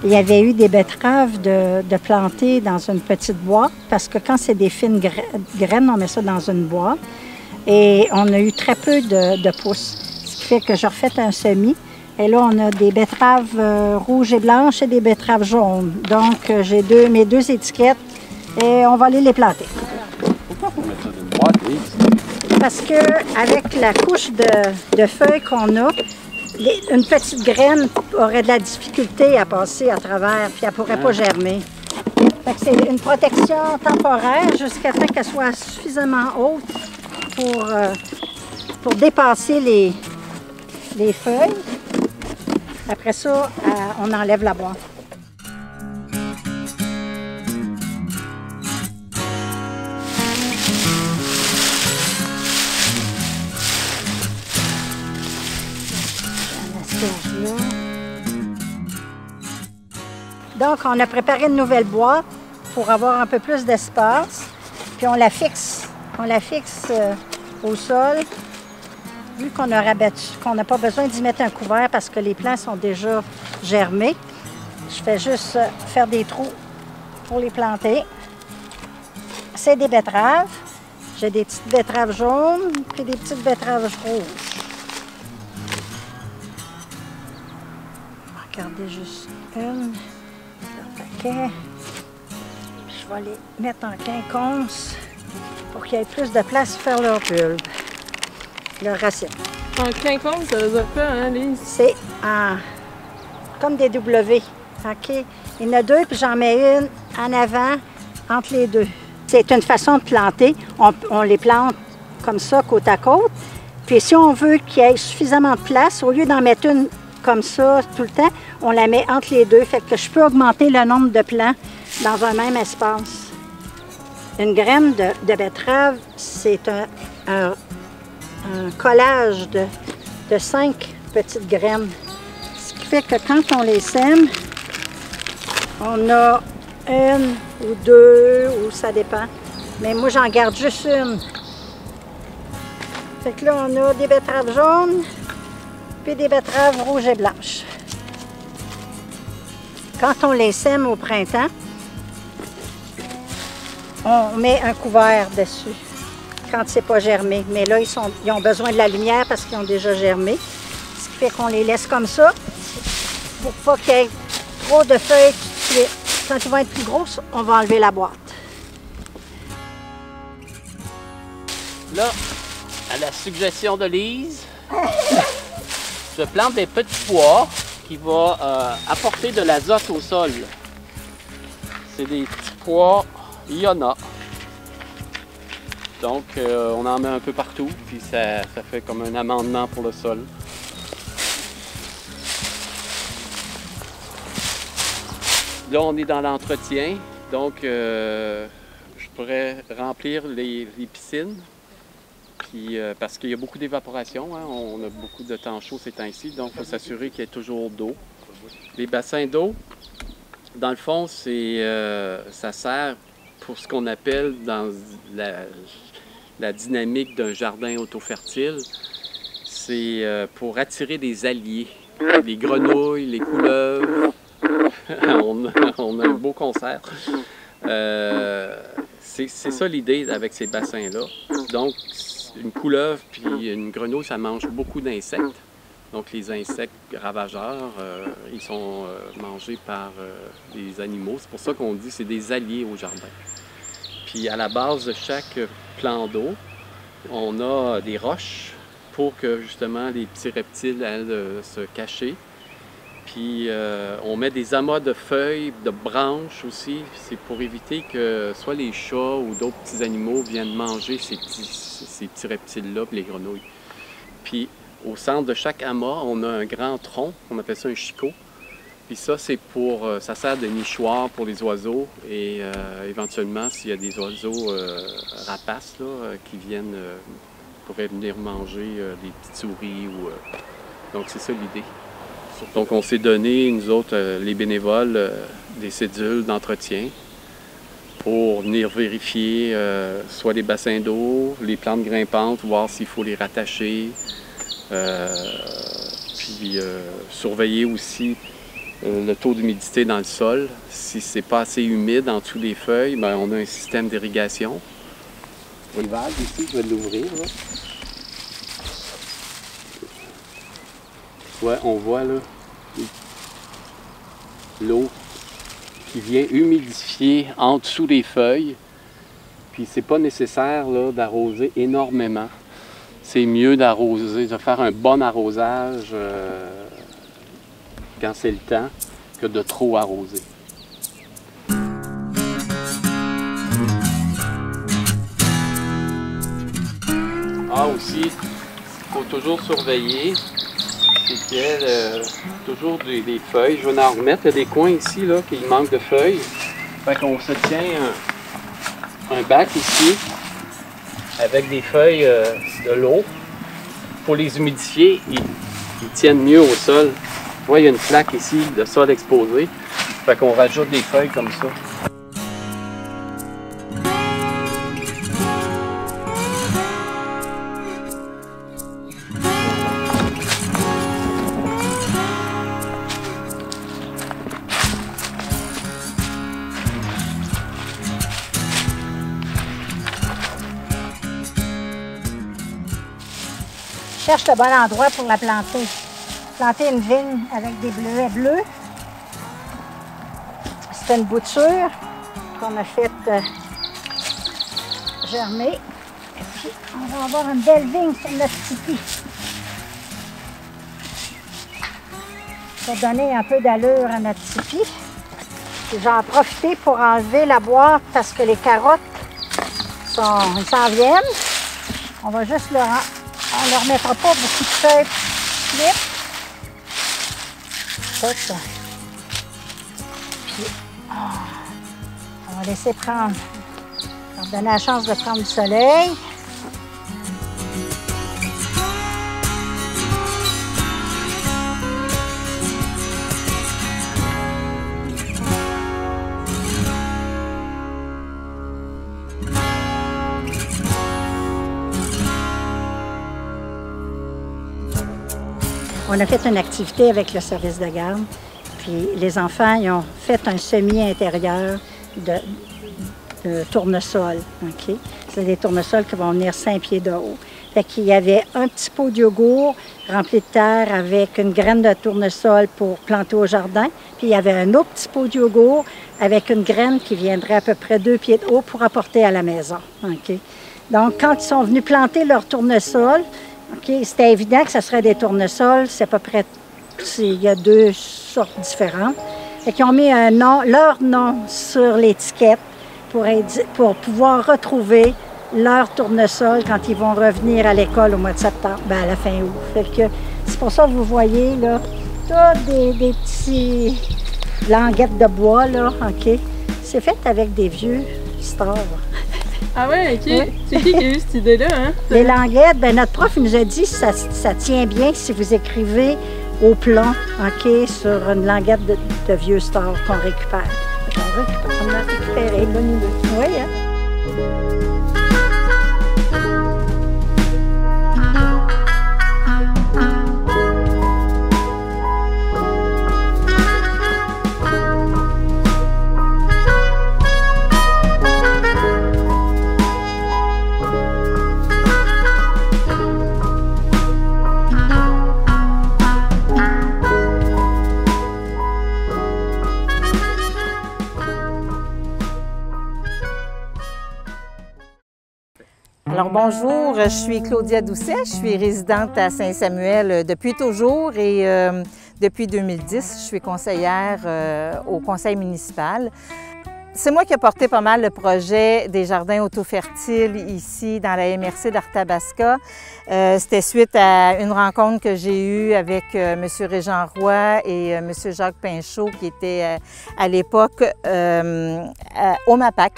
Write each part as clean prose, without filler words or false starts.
il y avait eu des betteraves de planter dans une petite boîte, parce que quand c'est des fines graines, on met ça dans une boîte. Et on a eu très peu de pousses, ce qui fait que je refais un semis. Et là, on a des betteraves rouges et blanches et des betteraves jaunes. Donc, j'ai mes deux étiquettes et on va aller les planter. Pourquoi il faut mettre ça dans une boîte, Lise? Parce qu'avec la couche de feuilles qu'on a, une petite graine aurait de la difficulté à passer à travers, puis elle ne pourrait pas germer. Fait que c'est une protection temporaire jusqu'à temps qu'elle soit suffisamment haute pour dépasser les feuilles. Après ça, on enlève la boîte. Donc, on a préparé une nouvelle boîte pour avoir un peu plus d'espace. Puis on la fixe. On la fixe au sol. Vu qu'on a rabattu, qu'on n'a pas besoin d'y mettre un couvert parce que les plants sont déjà germés, je fais juste faire des trous pour les planter. C'est des betteraves. J'ai des petites betteraves jaunes puis des petites betteraves rouges. Regardez juste une. Paquet. Je vais les mettre en quinconce pour qu'il y ait plus de place pour faire leur bulbe, leur racine. En quinconce, ça veut dire quoi, hein, Lise? C'est comme des W. OK? Il y en a deux, puis j'en mets une en avant entre les deux. C'est une façon de planter. On les plante comme ça, côte à côte. Puis si on veut qu'il y ait suffisamment de place, au lieu d'en mettre une comme ça tout le temps, on la met entre les deux. Fait que je peux augmenter le nombre de plants dans un même espace. Une graine de betterave, c'est un collage de 5 petites graines. Ce qui fait que quand on les sème, on a une ou deux, ou ça dépend. Mais moi, j'en garde juste une. Fait que là, on a des betteraves jaunes, puis des betteraves rouges et blanches. Quand on les sème au printemps, on met un couvert dessus quand c'est pas germé. Mais là, ils ont besoin de la lumière parce qu'ils ont déjà germé. Ce qui fait qu'on les laisse comme ça pour pas qu'il y ait trop de feuilles tout de suite. Quand ils vont être plus grosses, on va enlever la boîte. Là, à la suggestion de Lise, je plante des petits pois qui vont apporter de l'azote au sol. C'est des petits pois Iona. Donc, on en met un peu partout, puis ça fait comme un amendement pour le sol. Là, on est dans l'entretien, donc je pourrais remplir les piscines. Puis, parce qu'il y a beaucoup d'évaporation, hein, on a beaucoup de temps chaud ces temps-ci, donc il faut s'assurer qu'il y ait toujours d'eau. Les bassins d'eau, dans le fond, ça sert pour ce qu'on appelle dans la dynamique d'un jardin auto-fertile, c'est pour attirer des alliés, les grenouilles, les couleuvres. on a un beau concert. C'est ça l'idée avec ces bassins-là. Donc, une couleuvre puis une grenouille, ça mange beaucoup d'insectes. Donc, les insectes ravageurs, ils sont mangés par les animaux. C'est pour ça qu'on dit que c'est des alliés au jardin. Puis, à la base de chaque plan d'eau, on a des roches pour que, justement, les petits reptiles aillent se cacher. Puis, on met des amas de feuilles, de branches aussi. C'est pour éviter que soit les chats ou d'autres petits animaux viennent manger ces petits reptiles-là, les grenouilles. Puis, au centre de chaque amas, on a un grand tronc, on appelle ça un chicot. Puis ça, ça sert de nichoir pour les oiseaux et éventuellement, s'il y a des oiseaux rapaces là, qui pourraient venir manger des petites souris. Donc, c'est ça l'idée. Donc, on s'est donné, nous autres, les bénévoles, des cédules d'entretien pour venir vérifier soit les bassins d'eau, les plantes grimpantes, voir s'il faut les rattacher, puis surveiller aussi le taux d'humidité dans le sol. Si c'est pas assez humide en dessous des feuilles, bien, on a un système d'irrigation. Les vagues ici, je vais l'ouvrir. Ouais, on voit là l'eau qui vient humidifier en dessous des feuilles. Puis c'est pas nécessaire d'arroser énormément. C'est mieux d'arroser, de faire un bon arrosage quand c'est le temps que de trop arroser. Ah aussi, il faut toujours surveiller. C'est qu'il y a toujours des feuilles. Je vais en remettre. Il y a des coins ici là, qui manquent de feuilles. Fait qu'on se tient un bac ici avec des feuilles de l'eau. Pour les humidifier, ils tiennent mieux au sol. Tu vois, il y a une plaque ici de sol exposé. Fait qu'on rajoute des feuilles comme ça. Cherche le bon endroit pour la planter. Planter une vigne avec des bleuets bleus. C'est une bouture qu'on a fait germer. Et puis, on va avoir une belle vigne sur notre tipi. Pour donner un peu d'allure à notre tipi. J'en ai profité pour enlever la boîte parce que les carottes ils s'en viennent. On va juste on ne leur mettra pas beaucoup de feuilles slip. Ça. Puis, on va laisser prendre. On va donner la chance de prendre du soleil. On a fait une activité avec le service de garde, puis les enfants ils ont fait un semi-intérieur de tournesol. Okay? C'est des tournesols qui vont venir 5 pieds de haut. Fait qu'il y avait un petit pot de yogourt rempli de terre avec une graine de tournesol pour planter au jardin, puis il y avait un autre petit pot de yogourt avec une graine qui viendrait à peu près 2 pieds de haut pour apporter à la maison. Okay? Donc, quand ils sont venus planter leur tournesol, okay, c'était évident que ce serait des tournesols. C'est à peu près... Il y a 2 sortes différentes. Et qu'ils ont mis leur nom sur l'étiquette pour pouvoir retrouver leur tournesol quand ils vont revenir à l'école au mois de septembre, à la fin août. Fait que c'est pour ça que vous voyez là, toutes des petits languettes de bois, là, OK? C'est fait avec des vieux stores. Ah ouais, OK. Oui. C'est qui a eu cette idée-là, hein? Les languettes, ben notre prof nous a dit que ça tient bien si vous écrivez au plomb, OK, sur une languette de vieux stores qu'on récupère. On a récupéré, bonne idée. Oui, hein? Alors bonjour, je suis Claudia Doucet, je suis résidente à Saint-Samuel depuis toujours et depuis 2010, je suis conseillère au conseil municipal. C'est moi qui ai porté pas mal le projet des jardins auto-fertiles ici dans la MRC d'Arthabasca. C'était suite à une rencontre que j'ai eue avec M. Régent Roy et M. Jacques Pinchot qui étaient à l'époque au MAPAC.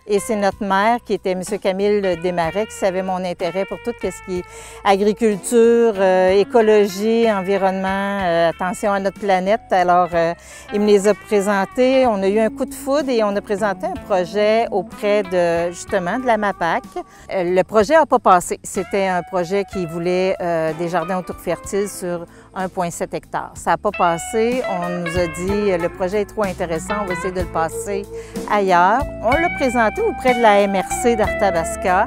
Et c'est notre maire, qui était M. Camille Desmarais, qui savait mon intérêt pour tout ce qui est agriculture, écologie, environnement, attention à notre planète. Alors, il me les a présentés. On a eu un coup de foudre et on a présenté un projet auprès de, justement, de la MAPAC. Le projet n'a pas passé. C'était un projet qui voulait des jardins autour fertiles sur 1,7 hectares. Ça n'a pas passé. On nous a dit le projet est trop intéressant, on va essayer de le passer ailleurs. On l'a présenté auprès de la MRC d'Arthabasca.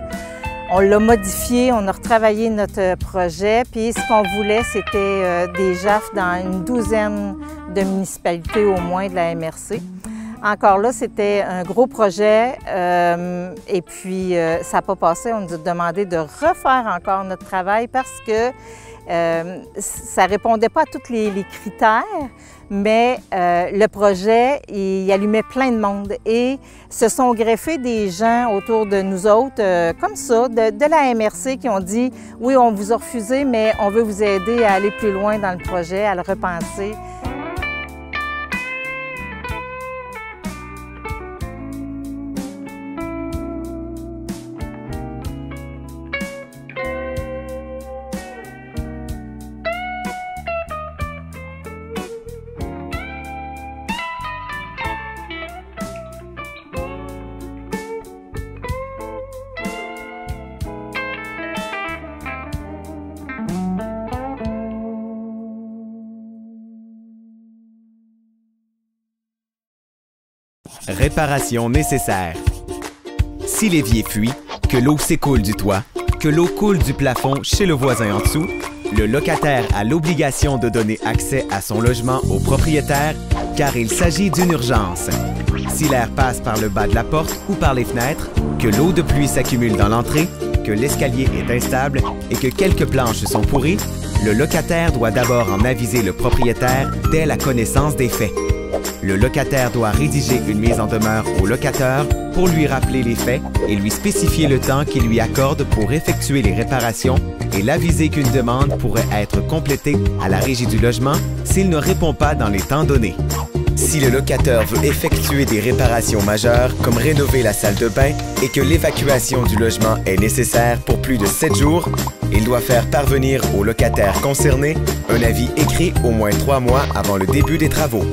On l'a modifié, on a retravaillé notre projet, puis ce qu'on voulait, c'était des JAF dans une douzaine de municipalités au moins de la MRC. Encore là, c'était un gros projet et puis ça n'a pas passé. On nous a demandé de refaire encore notre travail parce que ça ne répondait pas à tous les critères, mais le projet, il allumait plein de monde et se sont greffés des gens autour de nous autres, comme ça, de la MRC qui ont dit « Oui, on vous a refusé, mais on veut vous aider à aller plus loin dans le projet, à le repenser. » Réparation nécessaire. Si l'évier fuit, que l'eau s'écoule du toit, que l'eau coule du plafond chez le voisin en dessous, le locataire a l'obligation de donner accès à son logement au propriétaire car il s'agit d'une urgence. Si l'air passe par le bas de la porte ou par les fenêtres, que l'eau de pluie s'accumule dans l'entrée, que l'escalier est instable et que quelques planches sont pourries, le locataire doit d'abord en aviser le propriétaire dès la connaissance des faits. Le locataire doit rédiger une mise en demeure au locateur pour lui rappeler les faits et lui spécifier le temps qu'il lui accorde pour effectuer les réparations et l'aviser qu'une demande pourrait être complétée à la Régie du logement s'il ne répond pas dans les temps donnés. Si le locataire veut effectuer des réparations majeures comme rénover la salle de bain et que l'évacuation du logement est nécessaire pour plus de 7 jours, il doit faire parvenir au locataire concerné un avis écrit au moins 3 mois avant le début des travaux.